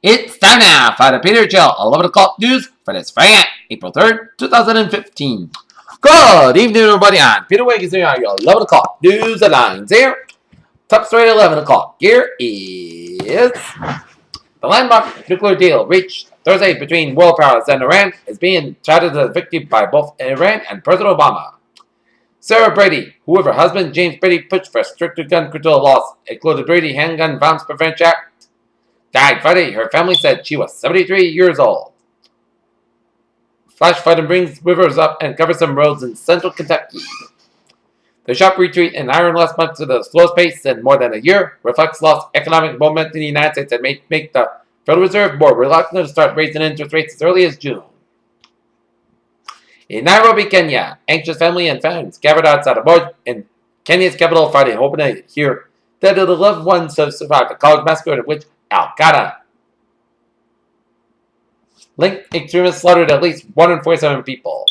It's time now for the Peter Jill 11 o'clock news for this Friday, April 3rd, 2015. Good evening, everybody. I'm Peter Wiggins here on your 11 o'clock news headlines here. Top story at 11 o'clock here is the landmark nuclear deal reached Thursday between world powers and Iran is being touted as a victory by both Iran and President Obama. Sarah Brady, who with her husband James Brady pushed for stricter gun control laws, including Brady Handgun Violence Prevention Act, died Friday. Her family said she was 73 years old. Flash flooding brings rivers up and covers some roads in central Kentucky. The sharp retreat in iron last month to the slowest pace in more than a year reflects lost economic momentum in the United States and may make the Federal Reserve more reluctant to start raising interest rates as early as June. In Nairobi, Kenya, anxious family and fans gathered outside a board in Kenya's capital Friday, hoping to hear that the loved ones have survived a college massacre in which Al-Qaeda linked extremists slaughtered at least 147 people.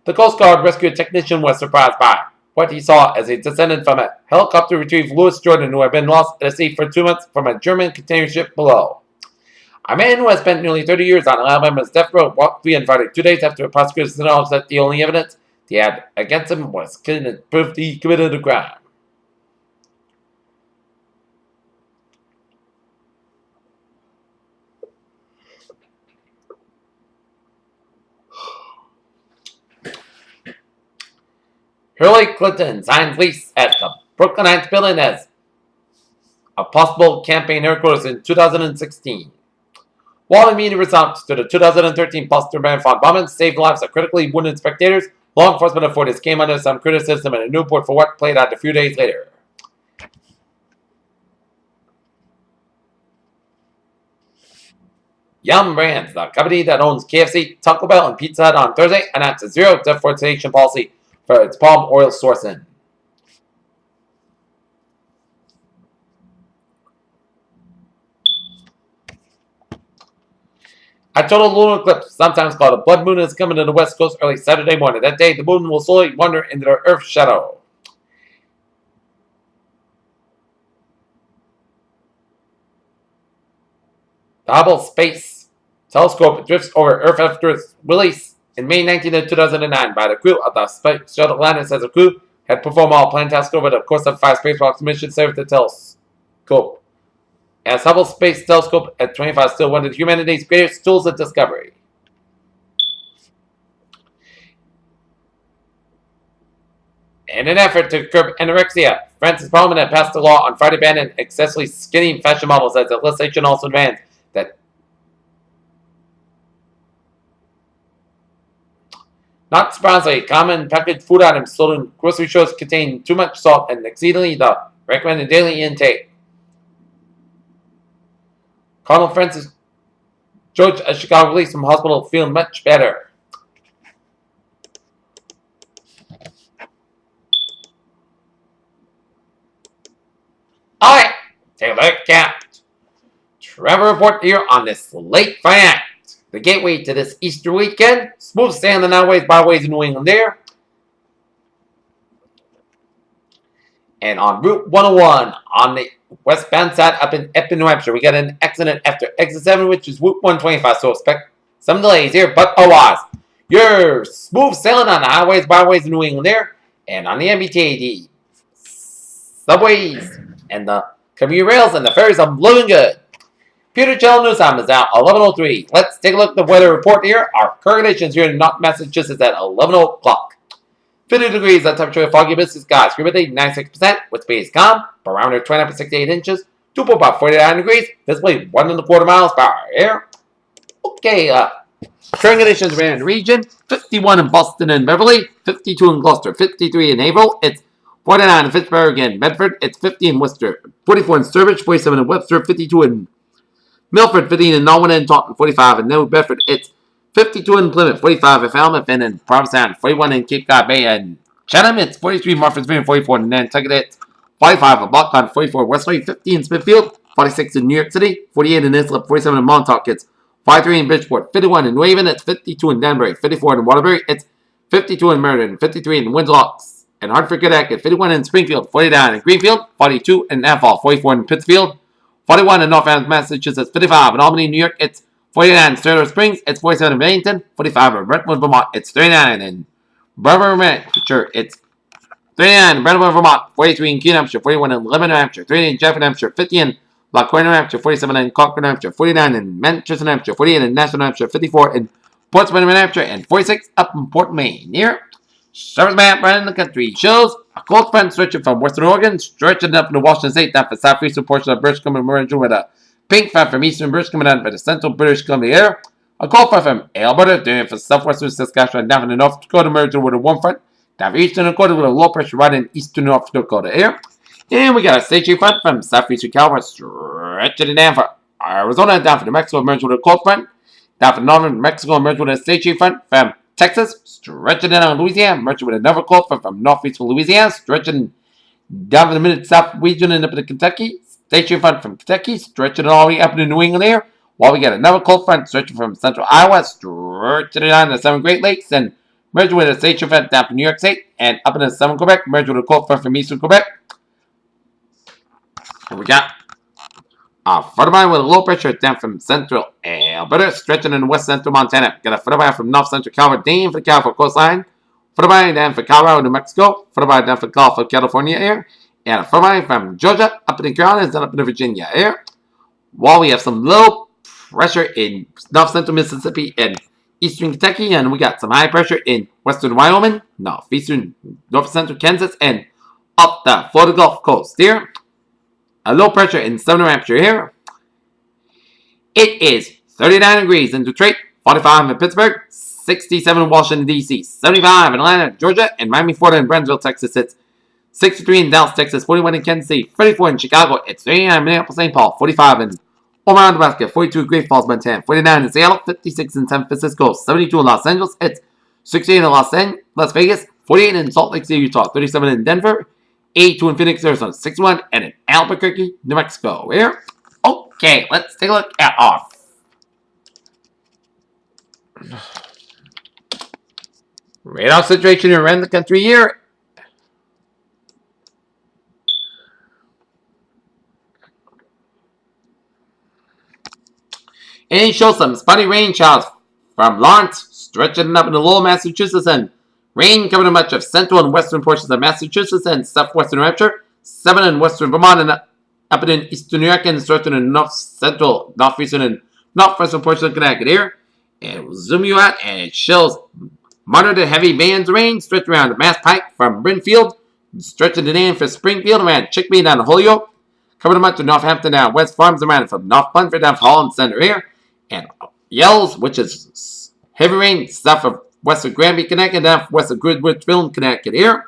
The Coast Guard rescue technician was surprised by what he saw as he descended from a helicopter retrieved Louis Jordan, who had been lost at sea for 2 months from a German container ship below. A man who has spent nearly 30 years on Alabama's death row walked free on Friday, 2 days after prosecutors acknowledged that the only evidence they had against him was proof he committed a crime. Hillary Clinton signs lease at the Brooklyn Heights building as a possible campaign headquarters in 2016. While the media response to the 2013 Boston Marathon bombing saved lives of critically wounded spectators, law enforcement authorities came under some criticism in a new report for what played out a few days later. Yum Brands, the company that owns KFC, Taco Bell, and Pizza Hut on Thursday, announced a zero deforestation policy for its palm oil sourcing. A total lunar eclipse, sometimes called a blood moon, is coming to the west coast early Saturday morning. That day, the moon will slowly wander into the Earth's shadow. The Hubble Space Telescope drifts over Earth after its release in May 19, 2009 by the crew of the Space Shuttle Atlantis, as the crew had performed all planned tasks over the course of 5 spacewalks missions served the telescope. As Hubble Space Telescope at 25 still one of humanity's greatest tools of discovery. In an effort to curb anorexia, France's parliament had passed a law on Friday banning excessively skinny fashion models, as the legislation also demands that not surprisingly, common packaged food items sold in grocery stores contain too much salt and exceedingly the recommended daily intake. Cardinal Francis George of Chicago released from hospital feeling much better. Alright, take a look at Trevor report here on this late Friday night. The gateway to this Easter weekend. Smooth sailing the highways, byways in New England there. And on Route 101 on the westbound side up in Epping, New Hampshire, we got an accident after exit 7, which is Route 125, so expect some delays here, but otherwise, you're smooth sailing on the highways, byways in New England there, and on the MBTA, subways, and the commuter rails, and the ferries are looking good. Peter Jill News Time is now 11:03. Let's take a look at the weather report here. Our current conditions here in North Massachusetts at 11 o'clock. 50 degrees, the temperature of foggy misty skies. Humidity 96%, with space calm. Barometer 29.68 inches. Dew point about 49 degrees. Visibility 1.25 miles per hour here. Okay, current conditions around the region. 51 in Boston and Beverly. 52 in Gloucester. 53 in Haverhill. It's 49 in Pittsburgh and Medford. It's 50 in Worcester. 44 in Sturbridge. 47 in Webster. 52 in Milford. 15 in Norwin and Taunton. 45 in New Bedford. It's 52 in Plymouth, 45 in Falmouth, and in Provincetown, 41 in Cape Cod Bay and Chatham. It's 43 in Martha's 44 in Nantucket. It's 45 in Buckland, 44 in Wesley, 50 in Smithfield, 46 in New York City, 48 in Islip, 47 in Montauk. It's 53 in Bridgeport, 51 in New Haven. It's 52 in Danbury, 54 in Waterbury. It's 52 in Meriden, 53 in Windsor, and Hartford, Connecticut, 51 in Springfield, 49 in Greenfield, 42 in Athol, 44 in Pittsfield, 41 in North Massachusetts, 55 in Albany, New York, it's 49 in Sterling Springs, it's 47 in Bennington, 45 in Brentwood, Vermont, it's 39 in Bremer, New Hampshire, it's 39 in Brentwood, Vermont, 43 in Keene, Hampshire, 41 in Lebanon, New Hampshire, 38 in Jefferson, New Hampshire, 50 in Lockwood, New Hampshire, 47 in Concord, New Hampshire, 49 in Manchester, New Hampshire, 48 in Nashville, New Hampshire, 54 in Portsmouth, New Hampshire, and 46 up in Port Maine. Here, service map running the country shows a cold front stretching from Western Oregon, stretching up into Washington State, down for southeastern portion of British Columbia, merging with a pink front from eastern British Columbia down for the central British Columbia area. A cold front from Alberta, down for southwestern Saskatchewan, down for the North Dakota, merging with a warm front down for eastern Dakota with a low pressure right in eastern North Dakota area. And we got a station front from southeastern California, stretching it down for Arizona, down for New Mexico, merging with a cold front. Down for northern Mexico, merged with a station front from Texas, stretching down on Louisiana, merging with another cold front from northeastern Louisiana, stretching down for the mid-south region and up into Kentucky. Station front from Kentucky, stretching it all the way up into New England there. While we got another cold front stretching from central Iowa, stretching it down to the Seven Great Lakes, and merging with a station front down from New York State, and up into southern Quebec, merged with a cold front from eastern Quebec. And we got further by with a low pressure down from central Alberta, stretching in west central Montana. Got a further by from north central California, down for the California coastline. Further by down for Colorado, New Mexico. Further by down for Gulf of California air. And a further by from Georgia up in the Carolinas and up in the Virginia air. While we have some low pressure in north central Mississippi and eastern Kentucky, and we got some high pressure in western Wyoming, north central Kansas, and up the Florida Gulf Coast here. A low pressure in southern New Hampshire here. It is 39 degrees in Detroit, 45 in Pittsburgh, 67 in Washington, D.C., 75 in Atlanta, Georgia, and Miami, Florida, and Brownsville, Texas. It's 63 in Dallas, Texas, 41 in Kansas City, 34 in Chicago, it's 39 in Minneapolis, St. Paul, 45 in Omaha, Nebraska, 42 in Great Falls, Montana, 49 in Seattle, 56 in San Francisco, 72 in Los Angeles, it's 68 in Las Vegas, 48 in Salt Lake City, Utah, 37 in Denver, 82 in Phoenix, Arizona, 61, and in Albuquerque, New Mexico. Here. Okay, let's take a look at our radar situation around the country here. And it shows some spotty rain showers from Lawrence, stretching up into Lowell, Massachusetts, and rain covering much of central and western portions of Massachusetts and southwestern New Hampshire, 7 in western Vermont, and up in eastern New York, and stretching in north central, northeastern, and northwestern portions of Connecticut here. And we'll zoom you out, and it shows moderate to heavy bands of rain stretching around the Mass Pike from Brinfield, stretching it in for Springfield, around Chickpea down to Holyoke, covering much of Northampton down West Farms, around from North Bunford down to Holland Center here, and Yells, which is heavy rain south of west of Granby, Connecticut, down west of Goodwichville, Connecticut here.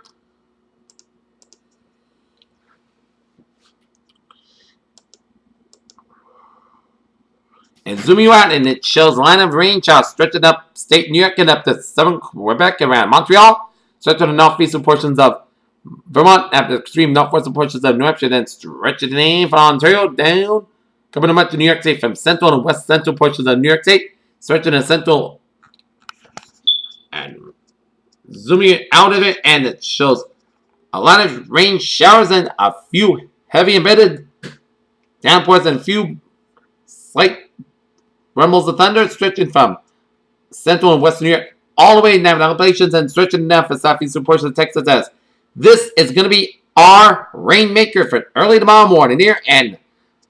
And zoom you out, and it shows a line of rain showers stretching up state New York and up to southern Quebec around Montreal, stretching the northeastern portions of Vermont, up the extreme northwestern portions of New Hampshire, then stretching it in from Ontario down, coming up to New York State from central and west central portions of New York State, stretching the central, and zooming out of it, and it shows a lot of rain showers and a few heavy embedded downpours and a few slight rumbles of thunder stretching from central and western New York all the way down to Appalachians and stretching down for southeastern portions of Texas. As this is going to be our rainmaker for early tomorrow morning here, and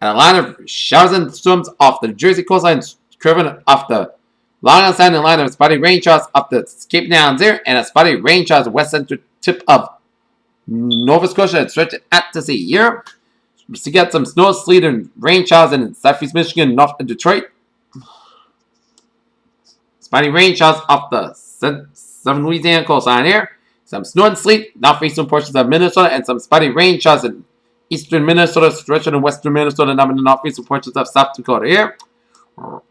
a line of showers and storms off the New Jersey coastline, curving off the Long Island Sound, and line of spotty rain showers up the Cape Downs there, and a spotty rain showers west central tip of Nova Scotia and stretching out to sea here. So you got some snow, sleet, and rain showers in southeast Michigan, north of Detroit. Spotty rain showers off the southern Louisiana coastline here. Some snow and sleet, northeastern portions of Minnesota, and some spotty rain showers in eastern Minnesota, stretching in western Minnesota, and up in the northeastern portions of South Dakota here.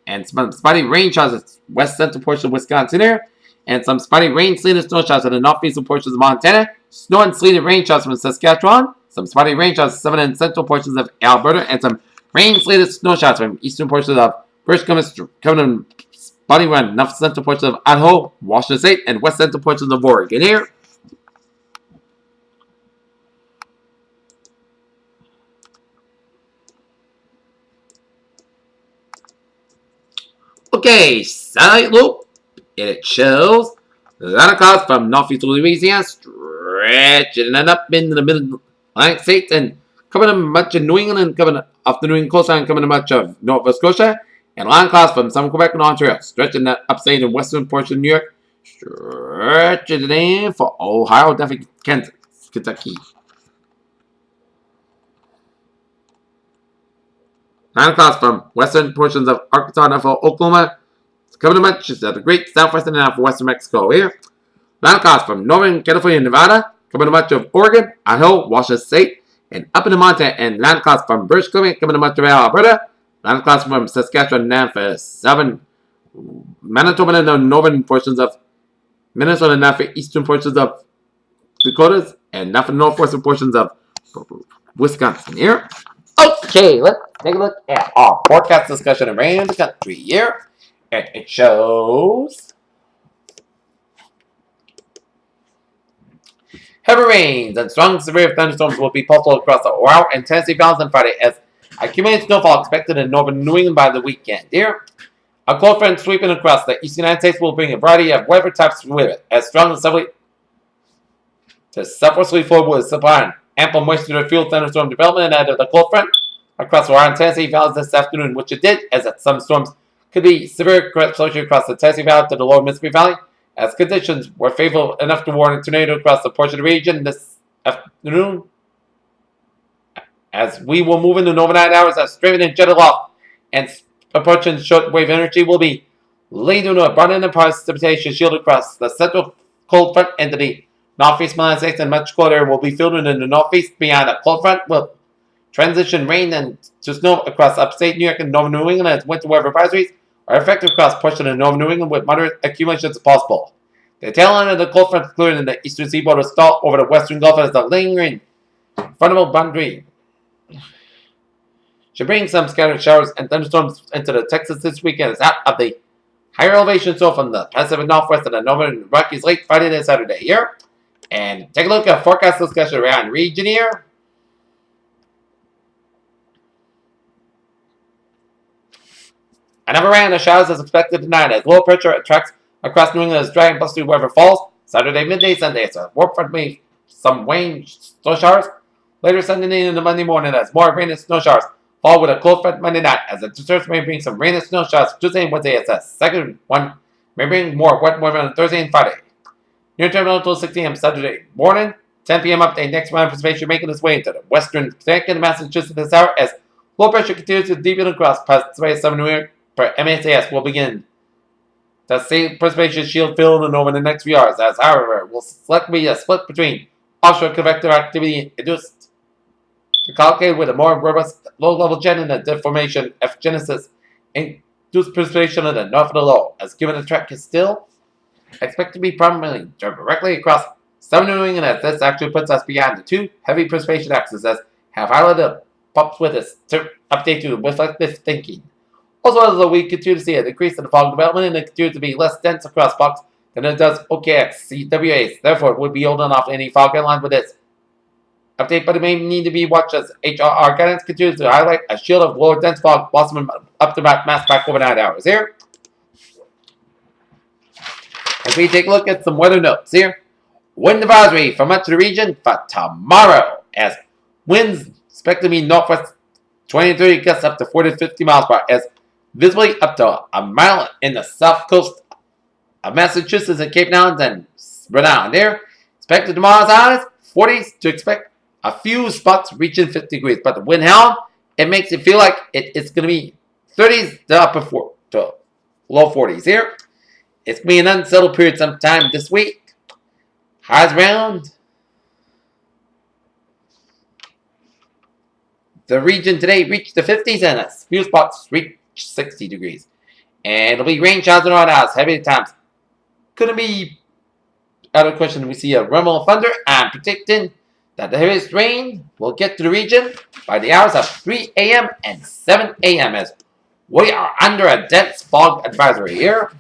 And some spotty rain showers in west central portions of Wisconsin here. And some spotty rain, sleet, and snow showers in the northeastern portions of Montana. Snow and sleet and rain showers from Saskatchewan. Some spotty rain showers in southern and central portions of Alberta. And some rain, sleet, and snow showers from eastern portions of British Columbia, spotty around north central portions of Idaho, Washington State, and west central portions of Oregon here. Okay, satellite loop. It shows Santa Claus from northeast Louisiana stretching and up into the middle Atlantic states and covering much of New England and covering off the New England coastline, covering much of Nova Scotia, and Santa Claus from some Quebec and Ontario, stretching that upstate and western portion of New York, stretching it in for Ohio, definitely Kansas, Kentucky. Santa Claus from western portions of Arkansas and Oklahoma, covering much of the great southwestern and western Mexico here. Santa Claus from northern California and Nevada, covering much of Oregon, Idaho, Washington State, and up in the Montana, and Santa Claus from British Columbia, covering much of Alberta. Santa Claus from Saskatchewan and for southern Manitoba and the northern portions of Minnesota and for eastern portions of Dakotas, and for northwestern portions of Wisconsin here. Okay, let's take a look at our forecast discussion around the country here. And it shows heavy rains and strong severe thunderstorms will be possible across the Ohio and Tennessee valleys on Friday as accumulated snowfall expected in northern New England by the weekend. Here, a cold front sweeping across the eastern United States will bring a variety of weather types with it, as strong as the southwesterly flow will supply ample moisture to fuel thunderstorm development ahead of the cold front across Ohio and Tennessee valleys this afternoon, which it did, as some storms could be severe exposure across the Tennessee Valley to the lower Mississippi Valley, as conditions were favorable enough to warrant a tornado across the portion of the region this afternoon. As we will move into the overnight hours, as straight and jet aloft and approaching shortwave energy will be leading to a abundant precipitation shield across the central cold front into the northeast United States, and much cold air will be filtered in the northeast beyond the cold front will transition rain and to snow across upstate New York and northern New England as winter weather advisories are effective across portion of northern New England with moderate accumulations possible. The tail end of the cold front included in the eastern seaboard will stall over the western Gulf as the lingering frontal boundary should bring some scattered showers and thunderstorms into the Texas this weekend as out of the higher elevation so from the Pacific Northwest and the northern Rockies late Friday and Saturday here. And take a look at forecast discussion around region here. Another round of showers is expected tonight as low pressure attracts across New England as dry and blustery weather falls. Saturday, midday, Sunday, it's a warm front with some rain snow showers. Later Sunday night and Monday morning as more rain and snow showers fall with a cold front Monday night as the deserts may bring some rain and snow showers Tuesday and Wednesday as the second one may bring more wet weather on Thursday and Friday. Near terminal until 6 a.m. Saturday morning. 10 p.m. update. Next round of precipitation making its way into the western Connecticut and Massachusetts this hour as low pressure continues to deepen across past Southern New York per MSAS will begin to see precipitation shield filled over the next few hours, as however will likely be a split between offshore convective activity induced to collocate with a more robust low-level jet and a deformation F genesis induced precipitation in the north of the low, as given the track is still expected to be primarily directly across southern New England as this actually puts us beyond the two heavy precipitation axes as have highlighted pops with us to update you with this thinking. Also, as we continue to see a decrease in the fog development and it continues to be less dense across fogs than it does OKX, CWAs. Therefore, it would be holding off any fog headlines with this update, but it may need to be watched as HRR guidance continues to highlight a shield of lower dense fog blossoming up to mass back overnight hours here. As we take a look at some weather notes here. Wind advisory for much of the region for tomorrow as winds expected to be northwest 20 to 30 gusts up to 40 to 50 miles per hour as visibly up to a mile in the south coast of Massachusetts and Cape Islands and Rhode Island there. Expected tomorrow's highs 40s to expect a few spots reaching 50 degrees, but the wind howl, it makes it feel like it's going to be 30s to upper to low 40s here. It's going to be an unsettled period sometime this week. Highs around the region today reached the 50s and a few spots reached 60 degrees. And it'll be rain showers around hours, heavy at times. Couldn't be out of question we see a rumble of thunder. I'm predicting that the heaviest rain will get to the region by the hours of 3 a.m. and 7 a.m. as we are under a dense fog advisory here.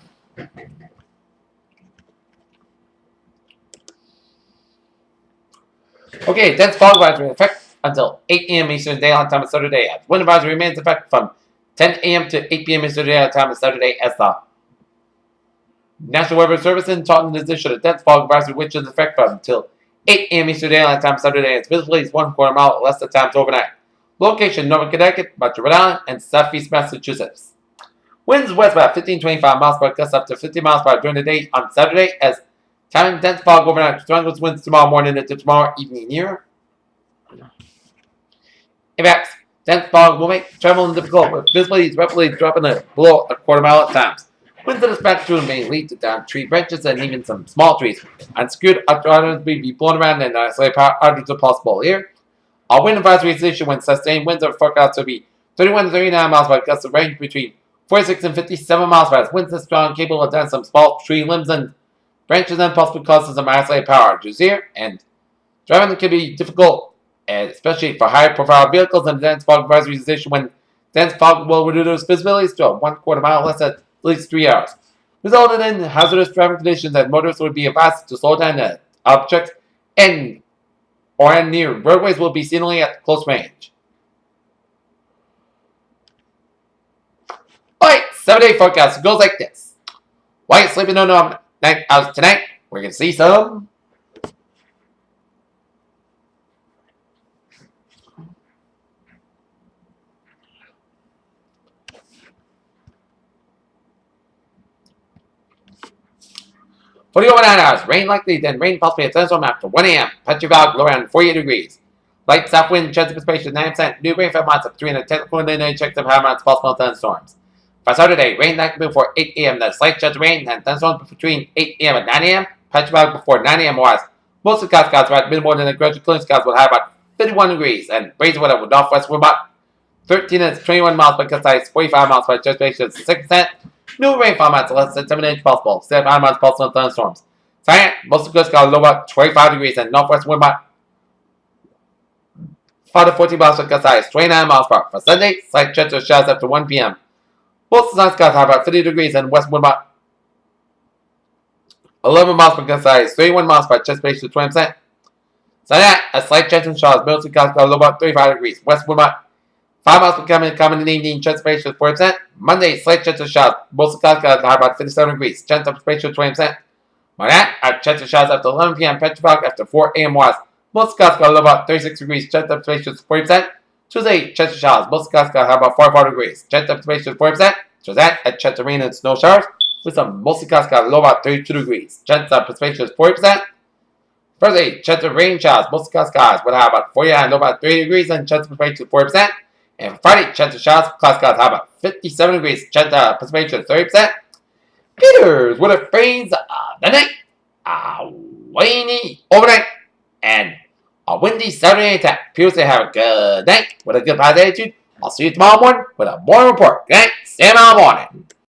Okay, dense fog advisory in effect until 8 a.m. Eastern Daylight Time on Saturday. As wind advisory remains in effect from 10 a.m. to 8 p.m. Eastern Daylight Time on Saturday as the National Weather Service in Taunton is issued a dense fog advisory which is in effect from until 8 a.m. Eastern Daylight Time Saturday. Its visibility is 1/4 mile less than times overnight. Location: Northern Connecticut, Metro Rhode Island, and Southeast Massachusetts. Winds west about 15-25 miles per hour, gusts up to 50 miles per hour during the day on Saturday as time dense fog overnight. Strongest winds tomorrow morning into tomorrow evening near. Impacts: dense fog will make traveling difficult with visibility rapidly dropping below 1/4 mile at times. Winds of this magnitude may lead to downed tree branches and even some small trees. Unsecured items may be blown around and isolated power outages are possible here. Our wind advisory is issued when sustained winds are forecast to be 31 to 39 miles per hour, gusts of range between 46 and 57 miles per hour. Winds this strong, capable of down some small tree limbs and branches and possibly causes some isolated power outages here. And driving can be difficult, and especially for high-profile vehicles. And dense fog advisory is issued when dense fog will reduce visibility to 1/4 mile less at least 3 hours, resulting in hazardous driving conditions, and motorists would be advised to slow down at objects and near roadways will be seen only at close range. Alright, 7-day forecast goes like this. While you're sleeping on night hours tonight, we're going to see some for the overnight hours, rain likely, then rain possibly a thunderstorm after 1 a.m. Patchy fog low around 48 degrees. Light south wind, chance of precipitation 9%. New rainfall amounts of 310 coordinated checks of high amounts of possible thunderstorms. For Saturday, rain likely before 8 a.m. Then slight chance of rain and thunderstorms between 8 a.m. and 9 a.m. Patchy fog before 9 a.m. wise. Most of the skies are at mid morning and gradual cooling skies will have about 51 degrees and breeze weather with northwest wind about 13 and 21 miles per gust, 45 miles per precipitation 6%. New rainfall amounts less than 7 inches possible. 7 amounts possible thunderstorms. Tonight, most of the skies low about 25 degrees and northwest wind about 5 to 14 miles per gust, 29 miles per hour. For Sunday, slight chance of showers after 1 p.m. Most of the skies have about 50 degrees and west wind about 11 miles per gust, 31 miles per precipitation 20%. Sunday, a slight chance of showers. Most of the skies low about 35 degrees. West wind about 5 miles per common in the evening, chance of precipitation 40%. Monday, slight chance of showers. Most of the skies have about 57 degrees. Chance of precipitation 20%. Monday, a chance of showers after 11 p.m. Patchy fog after 4 a.m. wise. Most skies got about 36 degrees. Chance of precipitation 40%. Tuesday, chance of showers. Most skies got about 44 degrees. Chance of precipitation 40%. Tuesday, a chance of rain and snow showers. With some mostly skies got low about 32 degrees. Chance of precipitation 40%. Thursday, chance of rain showers. Most skies would have about 49, low about 30 degrees, and chance of precipitation 40%. And Friday, chance of showers. Skies have about 57 degrees. Chance of precipitation 30%. Peters with a phrase the night, rainy overnight, and a windy Saturday night. Peters, have a good night with a good positive attitude. I'll see you tomorrow morning with a morning report. Good night. See you tomorrow morning.